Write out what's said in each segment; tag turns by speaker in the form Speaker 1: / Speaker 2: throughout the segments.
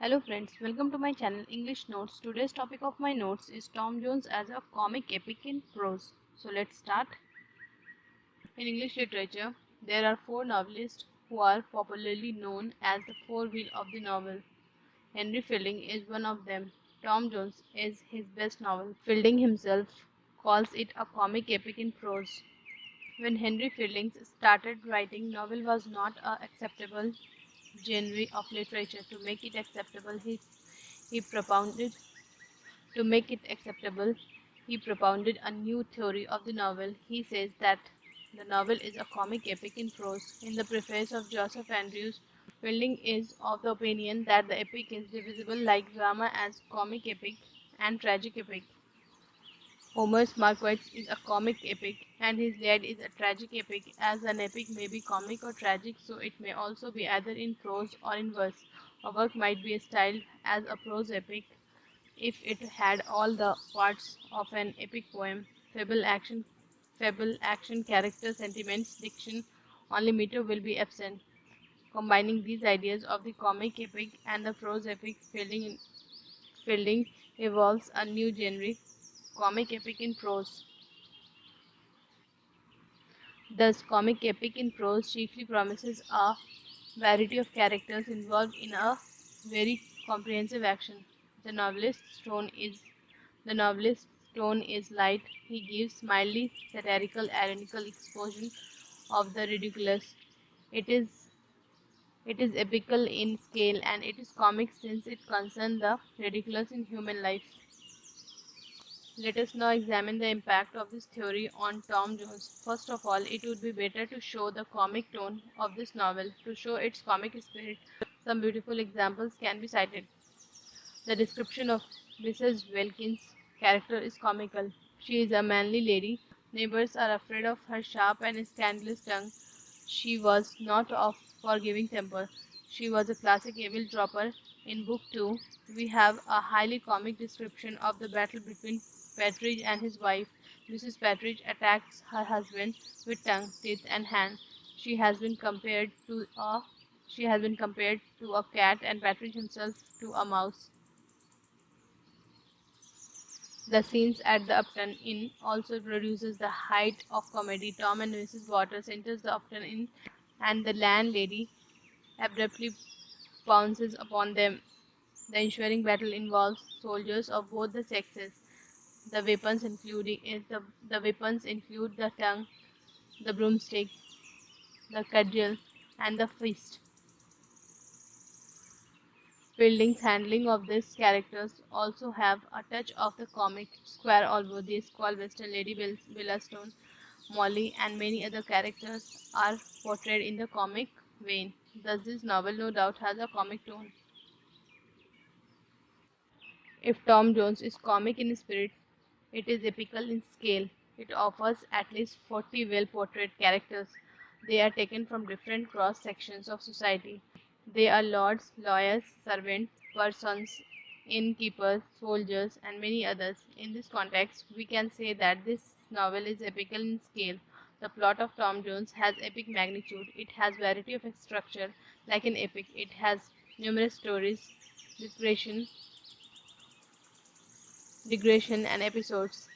Speaker 1: Hello friends, welcome to my channel English Notes. Today's topic of my notes is Tom Jones as a comic epic in prose. So let's start. In English literature, there are four novelists who are popularly known as the four wheel of the novel. Henry Fielding is one of them. Tom Jones is his best novel. Fielding himself calls it a comic epic in prose. When Henry Fielding started writing, novel was not a acceptable genre of literature. To make it acceptable, he propounded To make it acceptable, he propounded a new theory of the novel. He says that the novel is a comic epic in prose. In the preface of Joseph Andrews, Fielding is of the opinion that the epic is divisible like drama as comic epic and tragic epic. Homer's Marquette is a comic epic, and his Iliad is a tragic epic. As an epic may be comic or tragic, so it may also be either in prose or in verse. A work might be styled as a prose epic if it had all the parts of an epic poem: fable, action, character, sentiments, diction. Only meter will be absent. Combining these ideas of the comic epic and the prose epic, Fielding evolves a new genre, comic epic in prose. Thus, comic epic in prose chiefly promises a variety of characters involved in a very comprehensive action. The novelist's tone is the novelist's tone is light. He gives mildly satirical, ironical exposition of the ridiculous. It is it is epical in scale, and it is comic since it concerns the ridiculous in human life. Let us now examine the impact of this theory on Tom Jones. First of all, it would be better to show the comic tone of this novel. To show its comic spirit, some beautiful examples can be cited. The description of Mrs. Wilkins' character is comical. She is a manly lady. Neighbors are afraid of her sharp and scandalous tongue. She was not of forgiving temper. She was a classic eavesdropper. In Book 2, we have a highly comic description of the battle between Partridge and his wife. Mrs. Partridge attacks her husband with tongue, teeth, and hand. She has been compared to a she has been compared to a cat, and Partridge himself to a mouse. The scenes at the Upton Inn also produces the height of comedy. Tom and Mrs. Waters enters the Upton Inn, and the landlady abruptly pounces upon them. The ensuing battle involves soldiers of both the sexes. The weapons include the tongue, the broomstick, the cudgel, and the fist. Fielding's handling of these characters also have a touch of the comic. Squire Allworthy, Squall Western, Lady Billastone, Molly, and many other characters are portrayed in the comic vein. Thus, this novel no doubt has a comic tone. If Tom Jones is comic in spirit, it is epical in scale. It offers at least 40 well portrayed characters. They are taken from different cross sections of society. They are lords, lawyers, servants, persons, innkeepers, soldiers, and many others. In this context, we can say that this novel is epical in scale. The plot of Tom Jones has epic magnitude. It has variety of structure like an epic. It has numerous stories, description, digression, and episodes.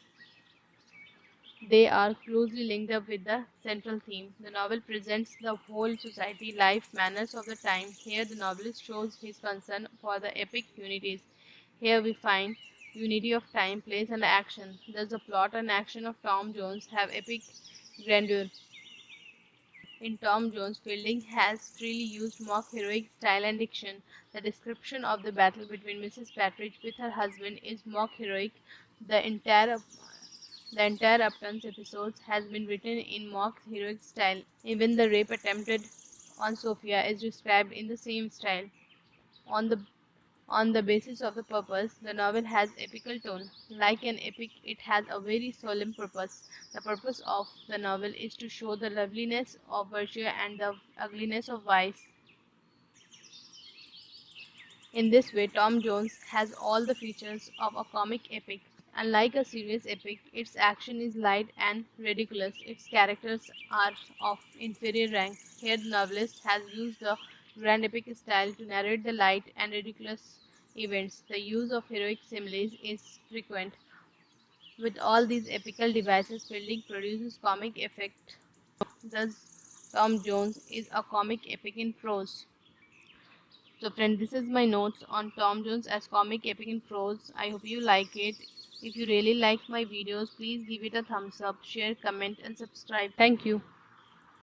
Speaker 1: They are closely linked up with the central theme. The novel presents the whole society, life, manners of the time. Here, the novelist shows his concern for the epic unities. Here, we find unity of time, place, and action. Thus, the plot and action of Tom Jones have epic grandeur. In Tom Jones, Fielding has freely used mock heroic style and diction. The description of the battle between Mrs. Partridge with her husband is mock heroic. The entire the entire Upton's episodes has been written in mock heroic style. Even the rape attempted on Sophia is described in the same style. On the on the basis of the purpose, the novel has epical tone. Like an epic, it has a very solemn purpose. The purpose of the novel is to show the loveliness of virtue and the ugliness of vice. In this way, Tom Jones has all the features of a comic epic. Unlike a serious epic, its action is light and ridiculous. Its characters are of inferior rank. Here, the novelist has used the grand epic style to narrate the light and ridiculous events. The use of heroic similes is frequent. With all these epical devices, Fielding produces comic effect. Thus, Tom Jones is a comic epic in prose. So, friend, this is my notes on Tom Jones as comic epic in prose. I hope you like it. If you really like my videos, please give it a thumbs up, share, comment, and subscribe. Thank you.